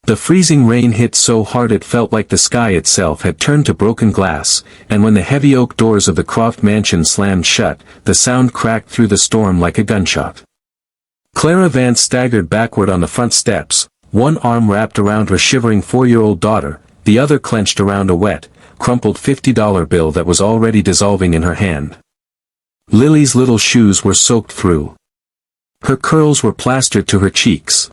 The freezing rain hit so hard it felt like the sky itself had turned to broken glass, and when the heavy oak doors of the Croft mansion slammed shut, the sound cracked through the storm like a gunshot. Clara Vance staggered backward on the front steps, one arm wrapped around her shivering 4-year-old daughter, the other clenched around a wet, crumpled $50 bill that was already dissolving in her hand. Lily's little shoes were soaked through. Her curls were plastered to her cheeks.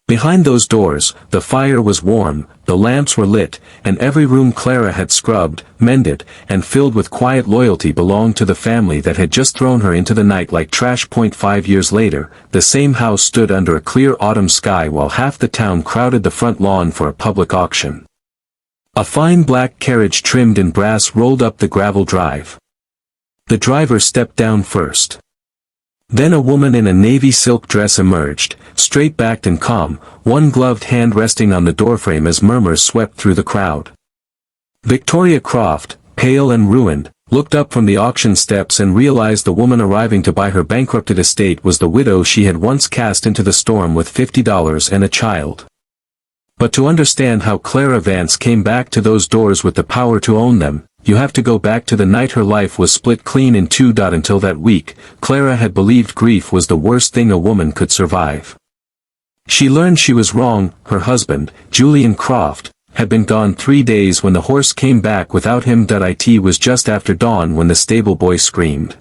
Behind those doors, the fire was warm, the lamps were lit, and every room Clara had scrubbed, mended, and filled with quiet loyalty belonged to the family that had just thrown her into the night like trash. 5 years later, the same house stood under a clear autumn sky while half the town crowded the front lawn for a public auction. A fine black carriage trimmed in brass rolled up the gravel drive. The driver stepped down first. Then a woman in a navy silk dress emerged, straight-backed and calm, one gloved hand resting on the doorframe as murmurs swept through the crowd. Victoria Croft, pale and ruined, looked up from the auction steps and realized the woman arriving to buy her bankrupted estate was the widow she had once cast into the storm with $50 and a child. But to understand how Clara Vance came back to those doors with the power to own them, you have to go back to the night her life was split clean in two. Until that week, Clara had believed grief was the worst thing a woman could survive. She learned she was wrong. Her husband, Julian Croft, had been gone 3 days when the horse came back without him. It was just after dawn when the stable boy screamed.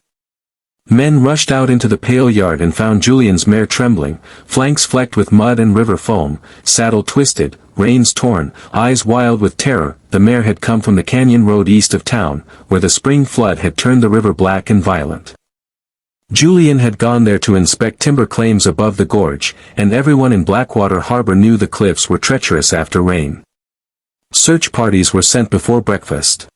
Men rushed out into the pale yard and found Julian's mare trembling, flanks flecked with mud and river foam, saddle twisted, reins torn, eyes wild with terror. The mare had come from the canyon road east of town, where the spring flood had turned the river black and violent. Julian had gone there to inspect timber claims above the gorge, and everyone in Blackwater Harbor knew the cliffs were treacherous after rain. Search parties were sent before breakfast.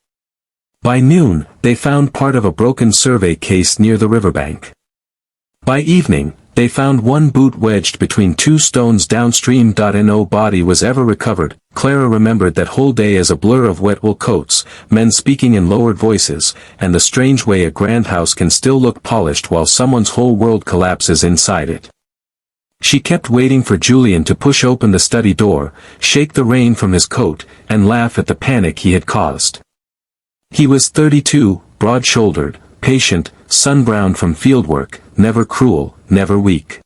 By noon, they found part of a broken survey case near the riverbank. By evening, they found one boot wedged between two stones downstream. No body was ever recovered. Clara remembered that whole day as a blur of wet wool coats, men speaking in lowered voices, and the strange way a grand house can still look polished while someone's whole world collapses inside it. She kept waiting for Julian to push open the study door, shake the rain from his coat, and laugh at the panic he had caused. He was 32, broad-shouldered, patient, sun-browned from fieldwork, never cruel, never weak.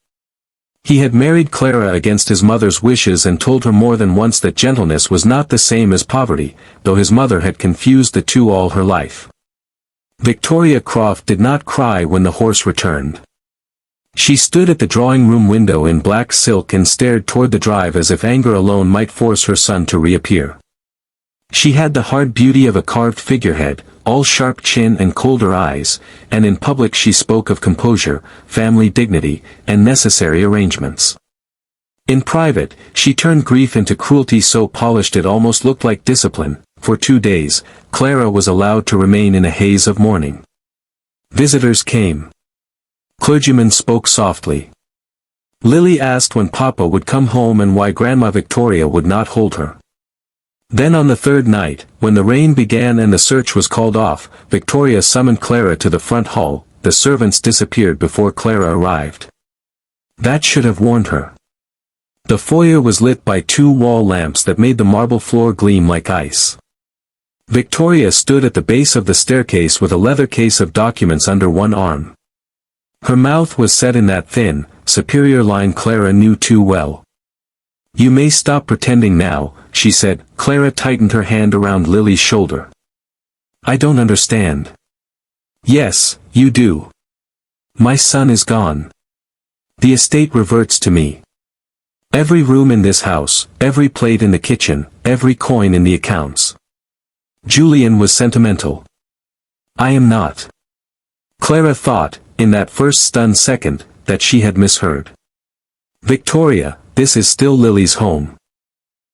He had married Clara against his mother's wishes and told her more than once that gentleness was not the same as poverty, though his mother had confused the two all her life. Victoria Croft did not cry when the horse returned. She stood at the drawing-room window in black silk and stared toward the drive as if anger alone might force her son to reappear. She had the hard beauty of a carved figurehead, all sharp chin and colder eyes, and in public she spoke of composure, family dignity, and necessary arrangements. In private, she turned grief into cruelty so polished it almost looked like discipline. For 2 days, Clara was allowed to remain in a haze of mourning. Visitors came. Clergymen spoke softly. Lily asked when Papa would come home and why Grandma Victoria would not hold her. Then on the third night, when the rain began and the search was called off, Victoria summoned Clara to the front hall. The servants disappeared before Clara arrived. That should have warned her. The foyer was lit by 2 wall lamps that made the marble floor gleam like ice. Victoria stood at the base of the staircase with a leather case of documents under one arm. Her mouth was set in that thin, superior line Clara knew too well. "You may stop pretending now," she said. Clara tightened her hand around Lily's shoulder. "I don't understand." "Yes, you do. My son is gone. The estate reverts to me. Every room in this house, every plate in the kitchen, every coin in the accounts." Julian was sentimental. "I am not." Clara thought, in that first stunned second, that she had misheard. "Victoria, this is still Lily's home."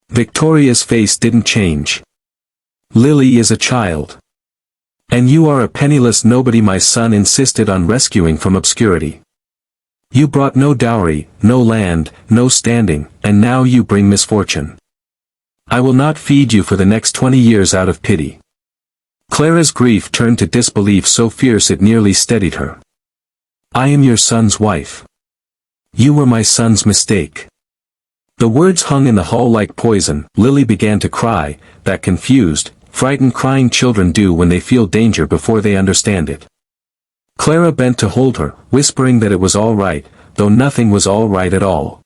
Victoria's face didn't change. "Lily is a child. And you are a penniless nobody my son insisted on rescuing from obscurity. You brought no dowry, no land, no standing, and now you bring misfortune. I will not feed you for the next 20 years out of pity." Clara's grief turned to disbelief so fierce it nearly steadied her. "I am your son's wife. You were my son's mistake. The words hung in the hall like poison. Lily began to cry, that confused, frightened crying children do when they feel danger before they understand it. Clara bent to hold her, whispering that it was all right, though nothing was all right at all.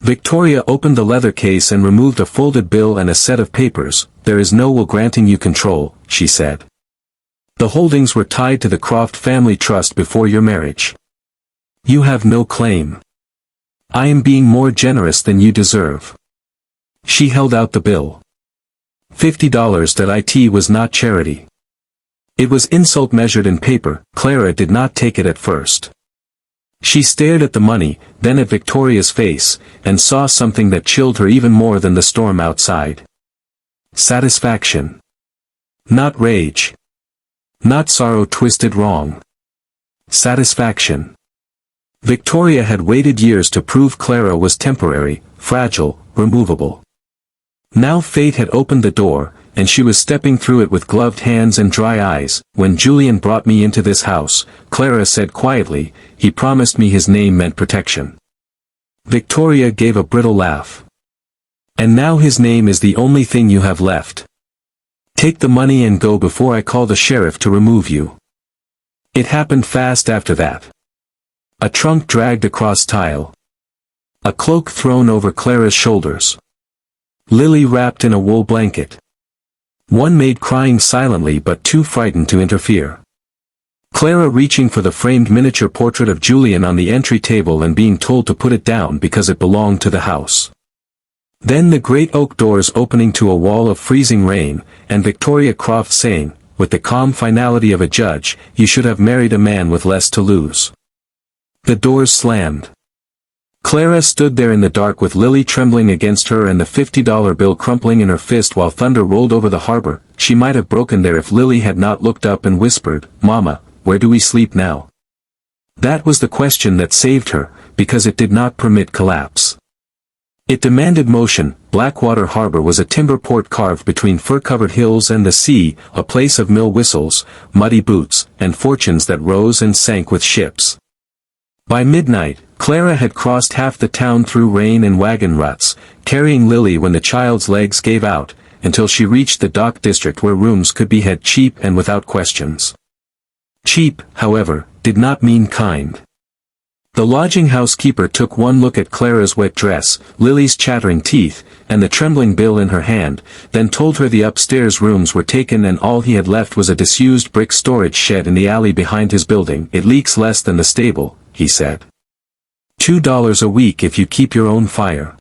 Victoria opened the leather case and removed a folded bill and a set of papers. "There is no will granting you control," she said. "The holdings were tied to the Croft family trust before your marriage. You have no claim. I am being more generous than you deserve." She held out the bill. $50. It was not charity. It was insult measured in paper. Clara did not take it at first. She stared at the money, then at Victoria's face, and saw something that chilled her even more than the storm outside. Satisfaction. Not rage. Not sorrow twisted wrong. Satisfaction. Victoria had waited years to prove Clara was temporary, fragile, removable. Now fate had opened the door, and she was stepping through it with gloved hands and dry eyes. "When Julian brought me into this house," Clara said quietly, "he promised me his name meant protection." Victoria gave a brittle laugh. "And now his name is the only thing you have left. Take the money and go before I call the sheriff to remove you." It happened fast after that. A trunk dragged across tile. A cloak thrown over Clara's shoulders. Lily wrapped in a wool blanket. One maid crying silently but too frightened to interfere. Clara reaching for the framed miniature portrait of Julian on the entry table and being told to put it down because it belonged to the house. Then the great oak doors opening to a wall of freezing rain, and Victoria Croft saying, with the calm finality of a judge, "You should have married a man with less to lose." The doors slammed. Clara stood there in the dark with Lily trembling against her and the $50 bill crumpling in her fist while thunder rolled over the harbor. She might have broken there if Lily had not looked up and whispered, "Mama, where do we sleep now?" That was the question that saved her, because it did not permit collapse. It demanded motion. Blackwater Harbor was a timber port carved between fir-covered hills and the sea, a place of mill whistles, muddy boots, and fortunes that rose and sank with ships. By midnight, Clara had crossed half the town through rain and wagon ruts, carrying Lily when the child's legs gave out, until she reached the dock district where rooms could be had cheap and without questions. Cheap, however, did not mean kind. The lodging house keeper took one look at Clara's wet dress, Lily's chattering teeth, and the trembling bill in her hand, then told her the upstairs rooms were taken and all he had left was a disused brick storage shed in the alley behind his building. "It leaks less than the stable," he said. $2 a week if you keep your own fire."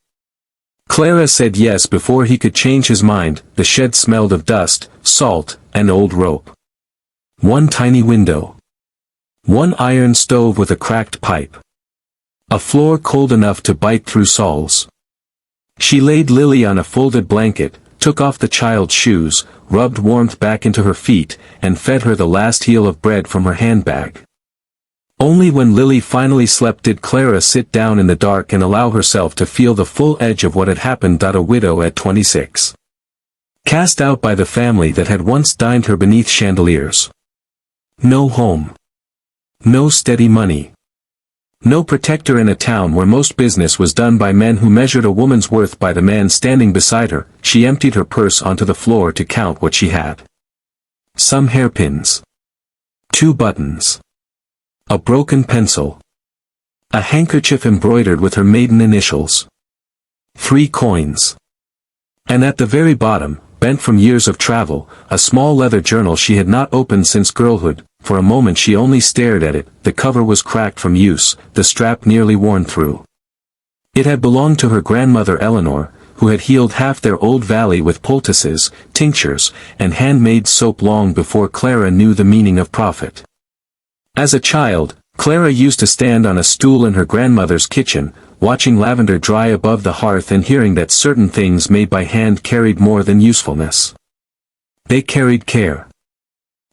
Clara said yes before he could change his mind. The shed smelled of dust, salt, and old rope. One tiny window. One iron stove with a cracked pipe. A floor cold enough to bite through soles. She laid Lily on a folded blanket, took off the child's shoes, rubbed warmth back into her feet, and fed her the last heel of bread from her handbag. Only when Lily finally slept did Clara sit down in the dark and allow herself to feel the full edge of what had happened. A widow at 26. Cast out by the family that had once dined her beneath chandeliers. No home. No steady money. No protector in a town where most business was done by men who measured a woman's worth by the man standing beside her. She emptied her purse onto the floor to count what she had. Some hairpins. 2 buttons. A broken pencil. A handkerchief embroidered with her maiden initials. 3 coins. And at the very bottom, bent from years of travel, a small leather journal she had not opened since girlhood. For a moment she only stared at it. The cover was cracked from use, the strap nearly worn through. It had belonged to her grandmother Eleanor, who had healed half their old valley with poultices, tinctures, and handmade soap long before Clara knew the meaning of profit. As a child, Clara used to stand on a stool in her grandmother's kitchen, watching lavender dry above the hearth and hearing that certain things made by hand carried more than usefulness. They carried care.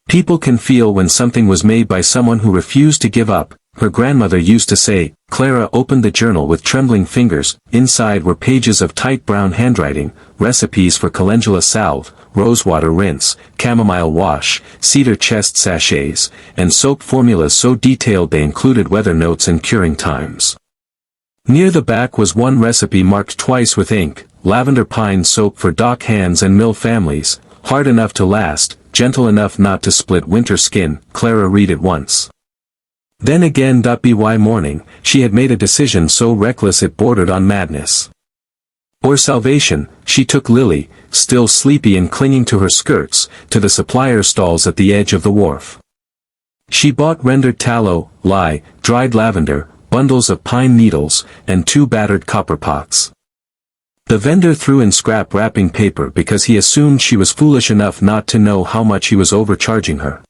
People can feel when something was made by someone who refused to give up, her grandmother used to say. Clara opened the journal with trembling fingers. Inside were pages of tight brown handwriting, recipes for calendula salve, rosewater rinse, chamomile wash, cedar chest sachets, and soap formulas so detailed they included weather notes and curing times. Near the back was one recipe marked twice with ink: lavender pine soap for dock hands and mill families, hard enough to last, gentle enough not to split winter skin. Clara read it once. Then again. By morning, she had made a decision so reckless it bordered on madness. Or salvation. She took Lily, still sleepy and clinging to her skirts, to the supplier stalls at the edge of the wharf. She bought rendered tallow, lye, dried lavender, bundles of pine needles, and 2 battered copper pots. The vendor threw in scrap wrapping paper because he assumed she was foolish enough not to know how much he was overcharging her.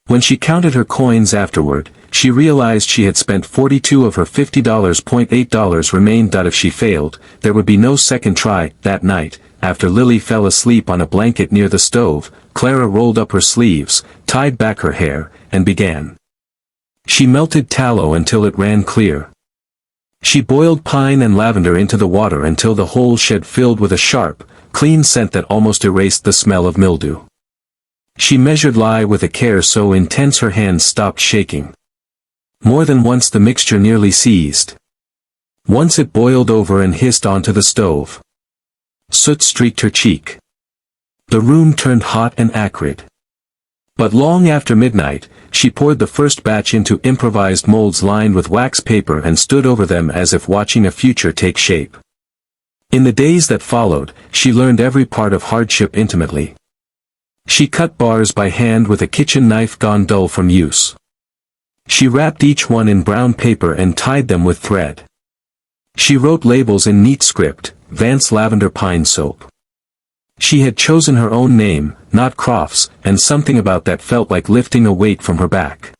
When she counted her coins afterward, she realized she had spent 42 of her $50. $8 remained. If she failed, there would be no second try. That night, after Lily fell asleep on a blanket near the stove, Clara rolled up her sleeves, tied back her hair, and began. She melted tallow until it ran clear. She boiled pine and lavender into the water until the whole shed filled with a sharp, clean scent that almost erased the smell of mildew. She measured lye with a care so intense her hands stopped shaking. More than once the mixture nearly seized. Once it boiled over and hissed onto the stove. Soot streaked her cheek. The room turned hot and acrid. But long after midnight, she poured the first batch into improvised molds lined with wax paper and stood over them as if watching a future take shape. In the days that followed, she learned every part of hardship intimately. She cut bars by hand with a kitchen knife gone dull from use. She wrapped each one in brown paper and tied them with thread. She wrote labels in neat script: Vance Lavender Pine Soap. She had chosen her own name, not Croft's, and something about that felt like lifting a weight from her back.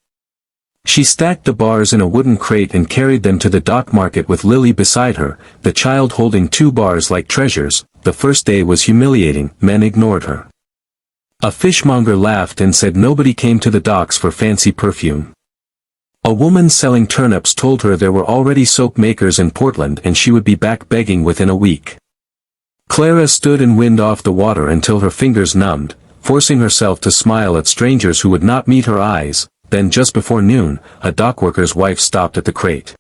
She stacked the bars in a wooden crate and carried them to the dock market with Lily beside her, the child holding 2 bars like treasures. The first day was humiliating. Men ignored her. A fishmonger laughed and said nobody came to the docks for fancy perfume. A woman selling turnips told her there were already soap makers in Portland and she would be back begging within a week. Clara stood and wind off the water until her fingers numbed, forcing herself to smile at strangers who would not meet her eyes. Then just before noon, a dockworker's wife stopped at the crate.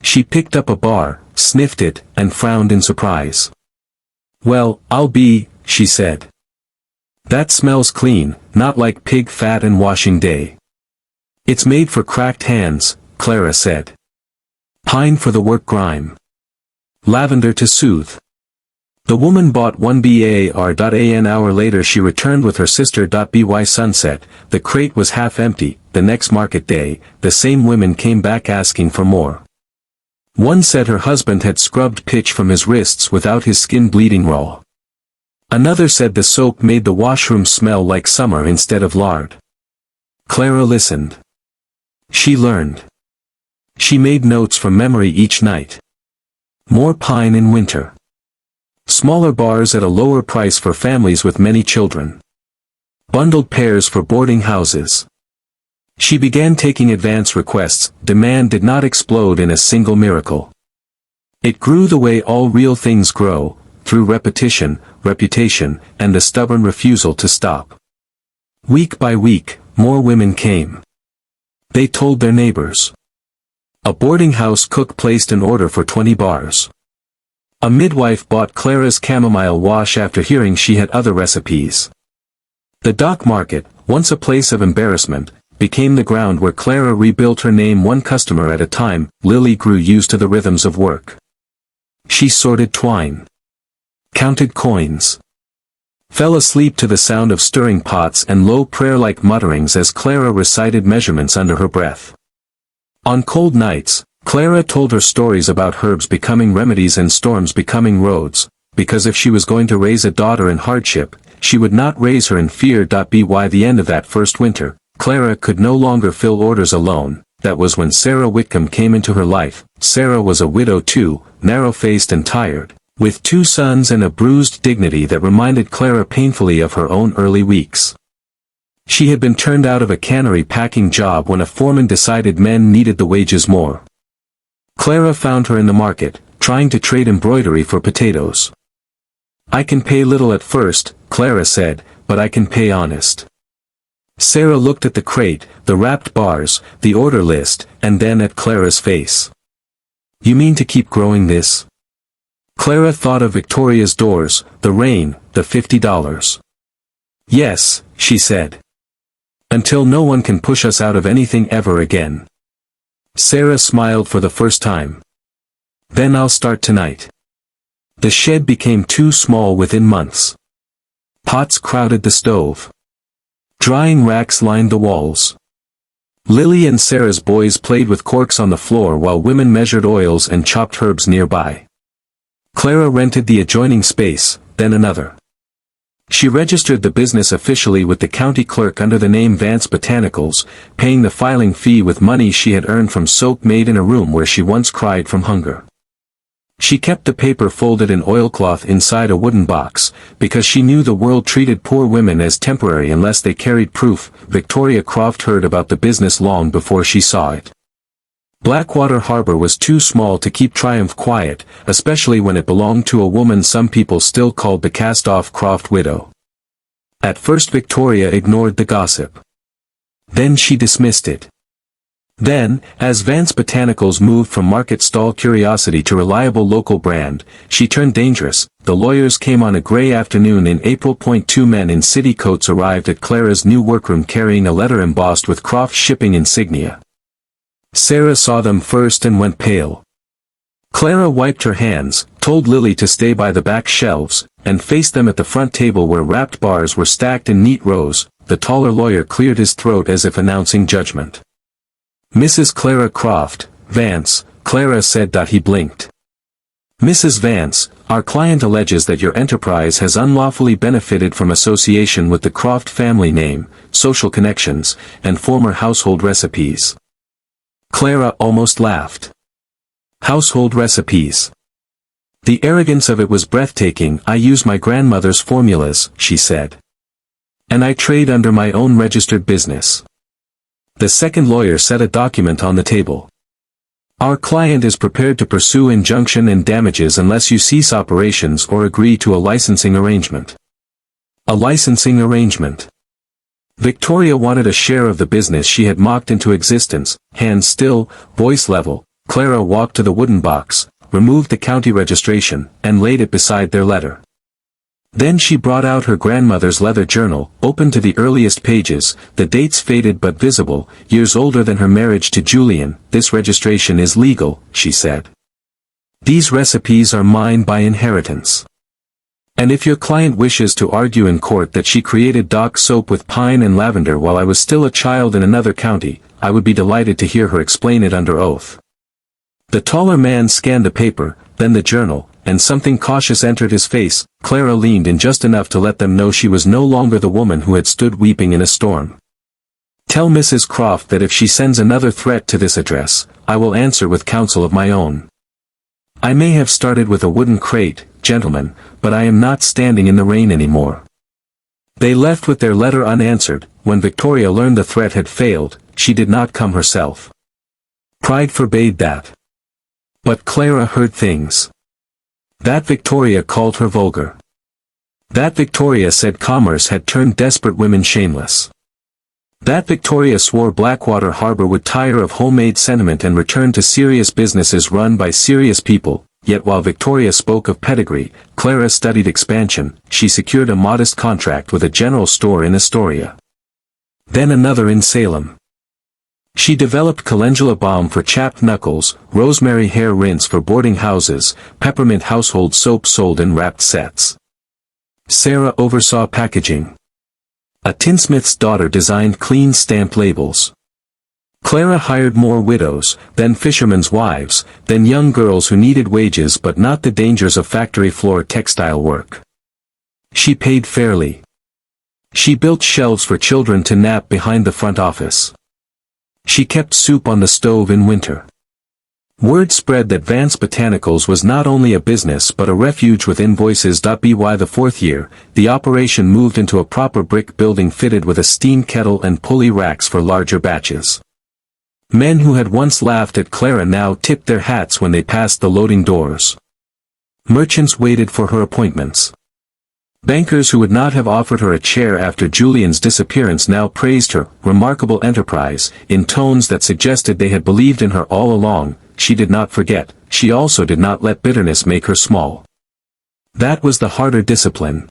She picked up a bar, sniffed it, and frowned in surprise. "Well, I'll be," she said. "That smells clean, not like pig fat and washing day." "It's made for cracked hands," Clara said. "Pine for the work grime. Lavender to soothe." The woman bought 1 bar. An hour later she returned with her sister. By sunset, the crate was half empty. The next market day, the same women came back asking for more. One said her husband had scrubbed pitch from his wrists without his skin bleeding raw. Another said the soap made the washroom smell like summer instead of lard. Clara listened. She learned. She made notes from memory each night. More pine in winter. Smaller bars at a lower price for families with many children. Bundled pairs for boarding houses. She began taking advance requests. Demand did not explode in a single miracle. It grew the way all real things grow, through repetition, reputation, and the stubborn refusal to stop. Week by week, more women came. They told their neighbors. A boarding house cook placed an order for 20 bars. A midwife bought Clara's chamomile wash after hearing she had other recipes. The dock market, once a place of embarrassment, became the ground where Clara rebuilt her name one customer at a time. Lily grew used to the rhythms of work. She sorted twine. Counted coins. Fell asleep to the sound of stirring pots and low prayer-like mutterings as Clara recited measurements under her breath. On cold nights, Clara told her stories about herbs becoming remedies and storms becoming roads, because if she was going to raise a daughter in hardship, she would not raise her in fear. By the end of that first winter, Clara could no longer fill orders alone. That was when Sarah Whitcomb came into her life. Sarah was a widow too, narrow-faced and tired, with 2 sons and a bruised dignity that reminded Clara painfully of her own early weeks. She had been turned out of a cannery packing job when a foreman decided men needed the wages more. Clara found her in the market, trying to trade embroidery for potatoes. "I can pay little at first," Clara said, "but I can pay honest." Sarah looked at the crate, the wrapped bars, the order list, and then at Clara's face. You mean to keep growing this? Clara thought of Victoria's doors, the rain, the $50. Yes, she said. Until no one can push us out of anything ever again. Sarah smiled for the first time. Then I'll start tonight. The shed became too small within months. Pots crowded the stove. Drying racks lined the walls. Lily and Sarah's boys played with corks on the floor while women measured oils and chopped herbs nearby. Clara rented the adjoining space, then another. She registered the business officially with the county clerk under the name Vance Botanicals, paying the filing fee with money she had earned from soap made in a room where she once cried from hunger. She kept the paper folded in oilcloth inside a wooden box, because she knew the world treated poor women as temporary unless they carried proof. Victoria Croft heard about the business long before she saw it. Blackwater Harbor was too small to keep Triumph quiet, especially when it belonged to a woman some people still called the cast-off Croft widow. At first Victoria ignored the gossip. Then she dismissed it. Then, as Vance Botanicals moved from market stall curiosity to reliable local brand, she turned dangerous. The lawyers came on a gray afternoon in April. Two men in city coats arrived at Clara's new workroom carrying a letter embossed with Croft shipping insignia. Sarah saw them first and went pale. Clara wiped her hands, told Lily to stay by the back shelves, and faced them at the front table where wrapped bars were stacked in neat rows. The taller lawyer cleared his throat as if announcing judgment. Mrs. Clara Croft, Vance, Clara said. He blinked. Mrs. Vance, our client alleges that your enterprise has unlawfully benefited from association with the Croft family name, social connections, and former household recipes. Clara almost laughed. Household recipes. The arrogance of it was breathtaking. I use my grandmother's formulas, she said. And I trade under my own registered business. The second lawyer set a document on the table. Our client is prepared to pursue injunction and damages unless you cease operations or agree to a licensing arrangement. A licensing arrangement. Victoria wanted a share of the business she had mocked into existence. Hands still, voice level, Clara walked to the wooden box, removed the county registration, and laid it beside their letter. Then she brought out her grandmother's leather journal, opened to the earliest pages, the dates faded but visible, years older than her marriage to Julian. This registration is legal, she said. These recipes are mine by inheritance. And if your client wishes to argue in court that she created Dock soap with pine and lavender while I was still a child in another county, I would be delighted to hear her explain it under oath. The taller man scanned the paper, then the journal, and something cautious entered his face. Clara leaned in just enough to let them know she was no longer the woman who had stood weeping in a storm. Tell Mrs. Croft that if she sends another threat to this address, I will answer with counsel of my own. I may have started with a wooden crate, gentlemen, but I am not standing in the rain anymore. They left with their letter unanswered. When Victoria learned the threat had failed, she did not come herself. Pride forbade that. But Clara heard things. That Victoria called her vulgar. That Victoria said commerce had turned desperate women shameless. That Victoria swore Blackwater Harbor would tire of homemade sentiment and return to serious businesses run by serious people. Yet while Victoria spoke of pedigree, Clara studied expansion. She secured a modest contract with a general store in Astoria. Then another in Salem. She developed calendula balm for chapped knuckles, rosemary hair rinse for boarding houses, peppermint household soap sold in wrapped sets. Sarah oversaw packaging. A tinsmith's daughter designed clean stamped labels. Clara hired more widows, then fishermen's wives, then young girls who needed wages but not the dangers of factory floor textile work. She paid fairly. She built shelves for children to nap behind the front office. She kept soup on the stove in winter. Word spread that Vance Botanicals was not only a business but a refuge with invoices. By the fourth year, the operation moved into a proper brick building fitted with a steam kettle and pulley racks for larger batches. Men who had once laughed at Clara now tipped their hats when they passed the loading doors. Merchants waited for her appointments. Bankers who would not have offered her a chair after Julian's disappearance now praised her remarkable enterprise, in tones that suggested they had believed in her all along. she did not forget, she also did not let bitterness make her small. That was the harder discipline.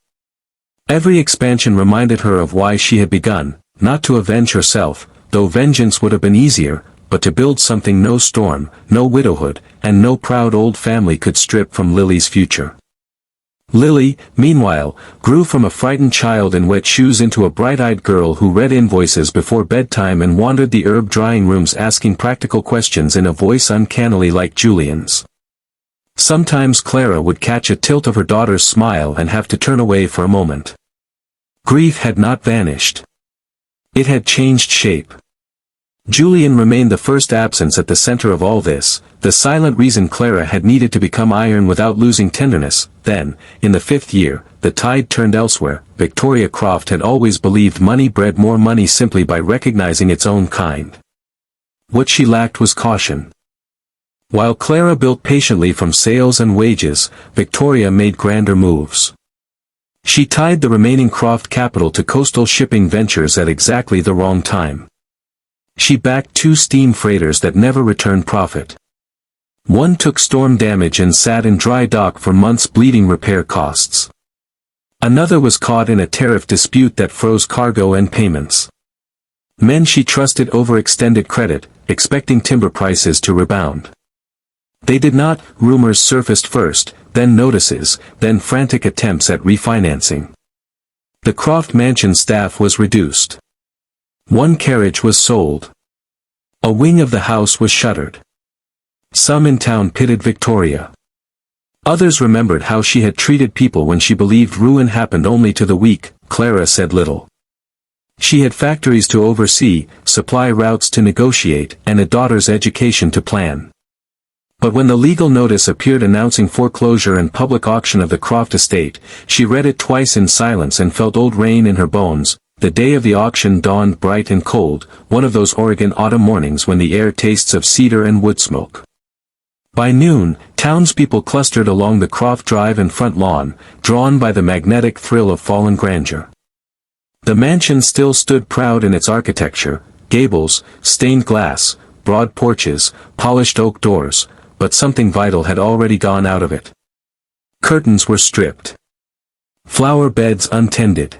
Every expansion reminded her of why she had begun, not to avenge herself, though vengeance would have been easier, but to build something no storm, no widowhood, and no proud old family could strip from Lily's future. Lily, meanwhile, grew from a frightened child in wet shoes into a bright-eyed girl who read invoices before bedtime and wandered the herb drying rooms asking practical questions in a voice uncannily like Julian's. Sometimes Clara would catch a tilt of her daughter's smile and have to turn away for a moment. Grief had not vanished. It had changed shape. Julian remained the first absence at the center of all this, the silent reason Clara had needed to become iron without losing tenderness. Then, in the 5th year, the tide turned elsewhere. Victoria Croft had always believed money bred more money simply by recognizing its own kind. What she lacked was caution. While Clara built patiently from sales and wages, Victoria made grander moves. She tied the remaining Croft capital to coastal shipping ventures at exactly the wrong time. She backed 2 steam freighters that never returned profit. One took storm damage and sat in dry dock for months bleeding repair costs. Another was caught in a tariff dispute that froze cargo and payments. Men she trusted overextended credit, expecting timber prices to rebound. They did not. Rumors surfaced first, then notices, then frantic attempts at refinancing. The Croft mansion staff was reduced. One carriage was sold. A wing of the house was shuttered. Some in town pitied Victoria. Others remembered how she had treated people when she believed ruin happened only to the weak. Clara said little. She had factories to oversee, supply routes to negotiate, and a daughter's education to plan. But when the legal notice appeared announcing foreclosure and public auction of the Croft estate, she read it twice in silence and felt old rain in her bones. The day of the auction dawned bright and cold, one of those Oregon autumn mornings when the air tastes of cedar and wood smoke. By noon, townspeople clustered along the Croft drive and front lawn, drawn by the magnetic thrill of fallen grandeur. The mansion still stood proud in its architecture, gables, stained glass, broad porches, polished oak doors, but something vital had already gone out of it. Curtains were stripped. Flower beds untended.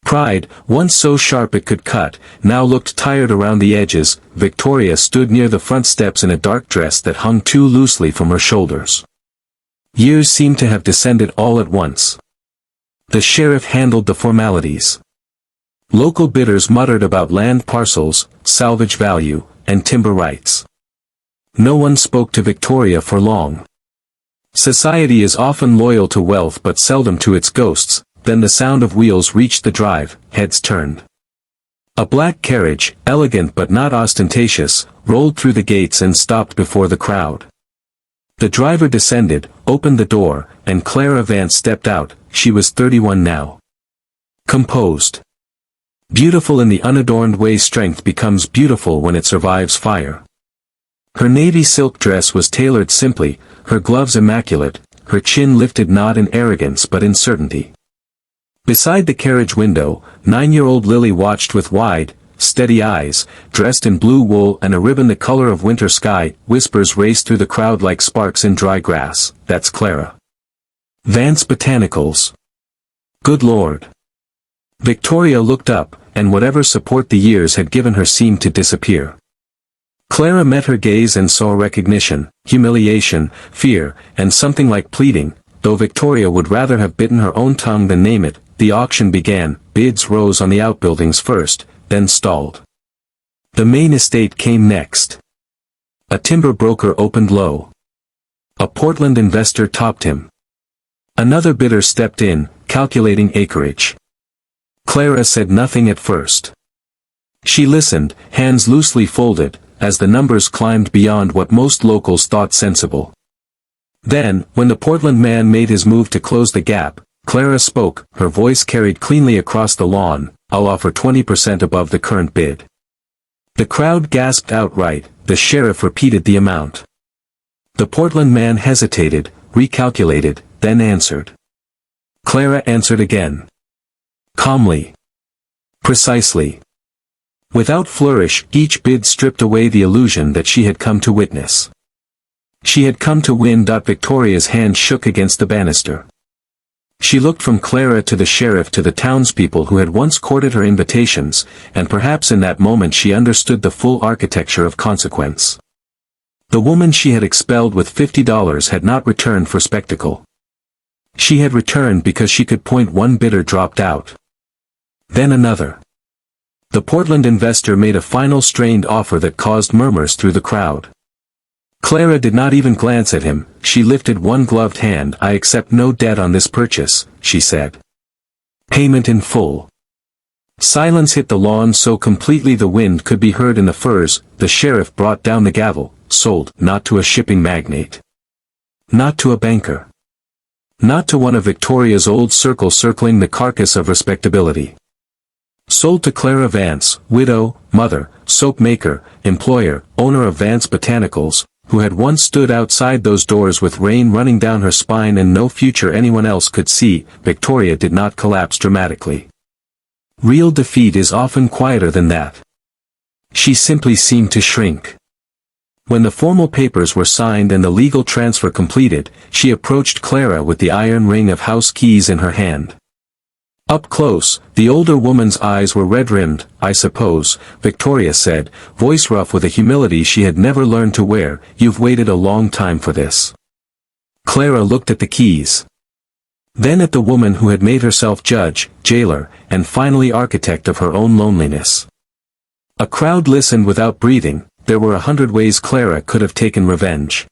Pride, once so sharp it could cut, now looked tired around the edges. Victoria stood near the front steps in a dark dress that hung too loosely from her shoulders. Years seemed to have descended all at once. The sheriff handled the formalities. Local bidders muttered about land parcels, salvage value, and timber rights. No one spoke to Victoria for long. Society is often loyal to wealth but seldom to its ghosts. Then the sound of wheels reached the drive, heads turned. A black carriage, elegant but not ostentatious, rolled through the gates and stopped before the crowd. The driver descended, opened the door, and Clara Vance stepped out. She was 31 now. Composed. Beautiful in the unadorned way strength becomes beautiful when it survives fire. Her navy silk dress was tailored simply, her gloves immaculate, her chin lifted not in arrogance but in certainty. Beside the carriage window, 9-year-old Lily watched with wide, steady eyes, dressed in blue wool and a ribbon the color of winter sky. Whispers raced through the crowd like sparks in dry grass. That's Clara Vance Botanicals. Good Lord. Victoria looked up, and whatever support the years had given her seemed to disappear. Clara met her gaze and saw recognition, humiliation, fear, and something like pleading, though Victoria would rather have bitten her own tongue than name it. The auction began. Bids rose on the outbuildings first, then stalled. The main estate came next. A timber broker opened low. A Portland investor topped him. Another bidder stepped in, calculating acreage. Clara said nothing at first. She listened, hands loosely folded, as the numbers climbed beyond what most locals thought sensible. Then, when the Portland man made his move to close the gap, Clara spoke, her voice carried cleanly across the lawn. I'll offer 20% above the current bid. The crowd gasped outright. The sheriff repeated the amount. The Portland man hesitated, recalculated, then answered. Clara answered again. Calmly. Precisely. Without flourish, each bid stripped away the illusion that she had come to witness. She had come to win. Victoria's hand shook against the banister. She looked from Clara to the sheriff to the townspeople who had once courted her invitations, and perhaps in that moment she understood the full architecture of consequence. The woman she had expelled with $50 had not returned for spectacle. She had returned because she could point. One bidder dropped out. Then another. The Portland investor made a final strained offer that caused murmurs through the crowd. Clara did not even glance at him. She lifted one gloved hand. "I accept no debt on this purchase," she said. "Payment in full." Silence hit the lawn so completely the wind could be heard in the firs. The sheriff brought down the gavel. "Sold, not to a shipping magnate. Not to a banker. Not to one of Victoria's old circle circling the carcass of respectability. Sold to Clara Vance, widow, mother, soap maker, employer, owner of Vance Botanicals, who had once stood outside those doors with rain running down her spine and no future anyone else could see." Victoria did not collapse dramatically. Real defeat is often quieter than that. She simply seemed to shrink. When the formal papers were signed and the legal transfer completed, she approached Clara with the iron ring of house keys in her hand. Up close, the older woman's eyes were red-rimmed. "I suppose," Victoria said, voice rough with a humility she had never learned to wear, "you've waited a long time for this." Clara looked at the keys. Then at the woman who had made herself judge, jailer, and finally architect of her own loneliness. A crowd listened without breathing. There were 100 ways Clara could have taken revenge.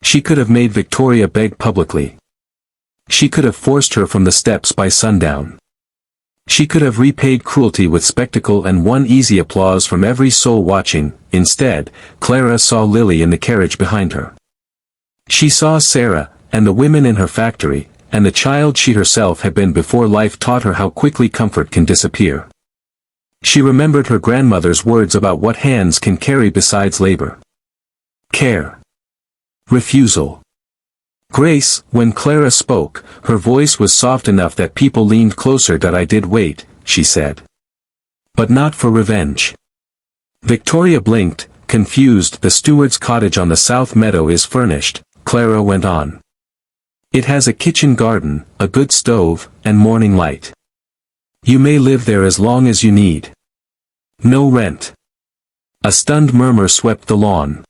She could have made Victoria beg publicly. She could have forced her from the steps by sundown. She could have repaid cruelty with spectacle and won easy applause from every soul watching. Instead, Clara saw Lily in the carriage behind her. She saw Sarah, and the women in her factory, and the child she herself had been before life taught her how quickly comfort can disappear. She remembered her grandmother's words about what hands can carry besides labor. Care. Refusal. Grace. When Clara spoke, her voice was soft enough that people leaned closer. "I did wait," she said. "But not for revenge." Victoria blinked, confused. "The steward's cottage on the south meadow is furnished," Clara went on. "It has a kitchen garden, a good stove, and morning light. You may live there as long as you need. No rent." A stunned murmur swept the lawn.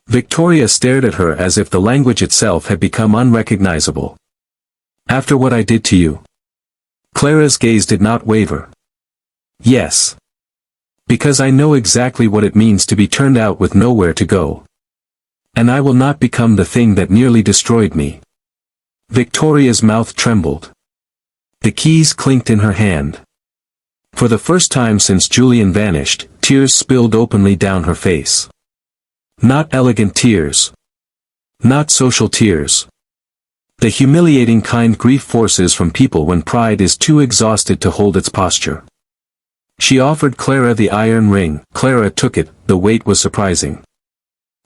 Victoria stared at her as if the language itself had become unrecognizable. "After what I did to you?" Clara's gaze did not waver. "Yes. Because I know exactly what it means to be turned out with nowhere to go. And I will not become the thing that nearly destroyed me." Victoria's mouth trembled. The keys clinked in her hand. For the first time since Julian vanished, tears spilled openly down her face. Not elegant tears. Not social tears. The humiliating kind grief forces from people when pride is too exhausted to hold its posture. She offered Clara the iron ring. Clara took it. The weight was surprising.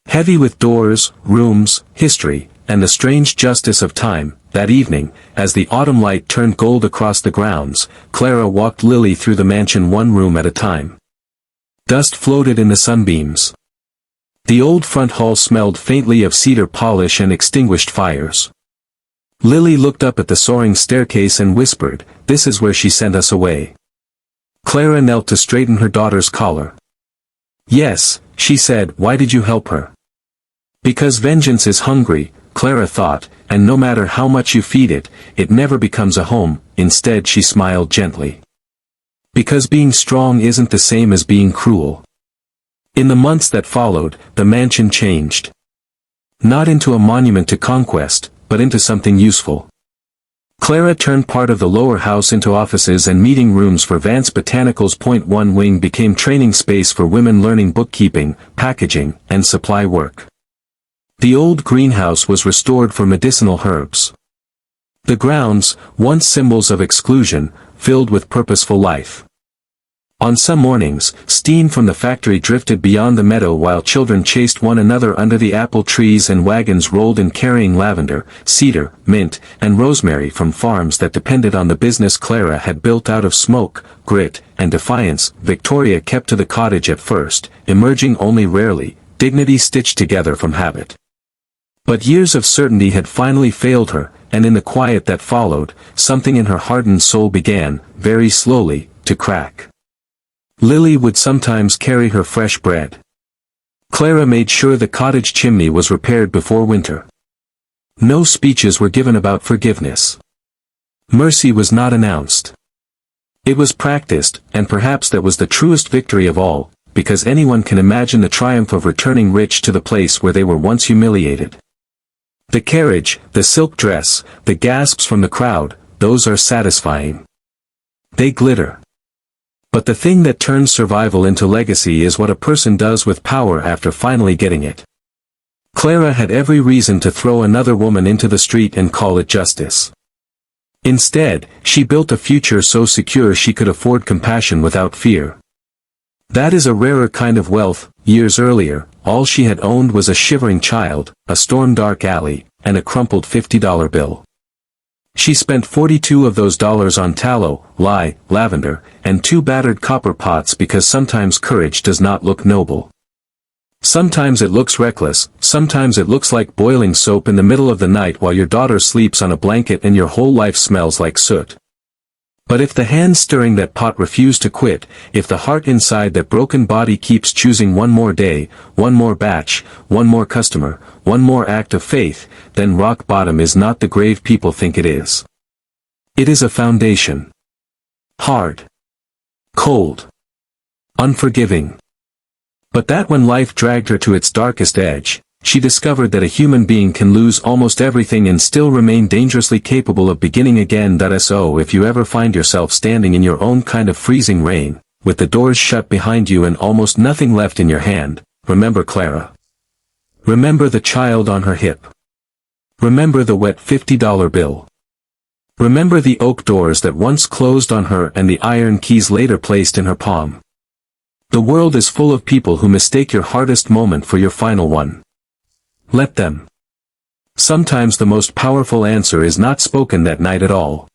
Heavy with doors, rooms, history, and the strange justice of time. That evening, as the autumn light turned gold across the grounds, Clara walked Lily through the mansion one room at a time. Dust floated in the sunbeams. The old front hall smelled faintly of cedar polish and extinguished fires. Lily looked up at the soaring staircase and whispered, "This is where she sent us away." Clara knelt to straighten her daughter's collar. "Yes," she said. "Why did you help her?" "Because vengeance is hungry," Clara thought, "and no matter how much you feed it, it never becomes a home." Instead she smiled gently. "Because being strong isn't the same as being cruel." In the months that followed, the mansion changed. Not into a monument to conquest, but into something useful. Clara turned part of the lower house into offices and meeting rooms for Vance Botanicals. One wing became training space for women learning bookkeeping, packaging, and supply work. The old greenhouse was restored for medicinal herbs. The grounds, once symbols of exclusion, filled with purposeful life. On some mornings, steam from the factory drifted beyond the meadow while children chased one another under the apple trees and wagons rolled in carrying lavender, cedar, mint, and rosemary from farms that depended on the business Clara had built out of smoke, grit, and defiance. Victoria kept to the cottage at first, emerging only rarely, dignity stitched together from habit. But years of certainty had finally failed her, and in the quiet that followed, something in her hardened soul began, very slowly, to crack. Lily would sometimes carry her fresh bread. Clara made sure the cottage chimney was repaired before winter. No speeches were given about forgiveness. Mercy was not announced. It was practiced, and perhaps that was the truest victory of all, because anyone can imagine the triumph of returning rich to the place where they were once humiliated. The carriage, the silk dress, the gasps from the crowd, those are satisfying. They glitter. But the thing that turns survival into legacy is what a person does with power after finally getting it. Clara had every reason to throw another woman into the street and call it justice. Instead, she built a future so secure she could afford compassion without fear. That is a rarer kind of wealth. Years earlier, all she had owned was a shivering child, a storm-dark alley, and a crumpled $50 bill. She spent 42 of those dollars on tallow, lye, lavender, and 2 battered copper pots because sometimes courage does not look noble. Sometimes it looks reckless, sometimes it looks like boiling soap in the middle of the night while your daughter sleeps on a blanket and your whole life smells like soot. But if the hand stirring that pot refuse to quit, if the heart inside that broken body keeps choosing one more day, one more batch, one more customer, one more act of faith, then rock bottom is not the grave people think it is. It is a foundation. Hard. Cold. Unforgiving. But that when life dragged her to its darkest edge, she discovered that a human being can lose almost everything and still remain dangerously capable of beginning again. So if you ever find yourself standing in your own kind of freezing rain, with the doors shut behind you and almost nothing left in your hand, remember Clara. Remember the child on her hip. Remember the wet $50 bill. Remember the oak doors that once closed on her and the iron keys later placed in her palm. The world is full of people who mistake your hardest moment for your final one. Let them. Sometimes the most powerful answer is not spoken that night at all.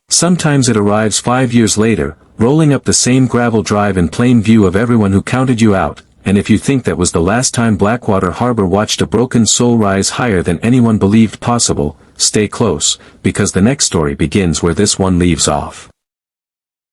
Sometimes it arrives 5 years later, rolling up the same gravel drive in plain view of everyone who counted you out, and if you think that was the last time Blackwater Harbor watched a broken soul rise higher than anyone believed possible, stay close, because the next story begins where this one leaves off.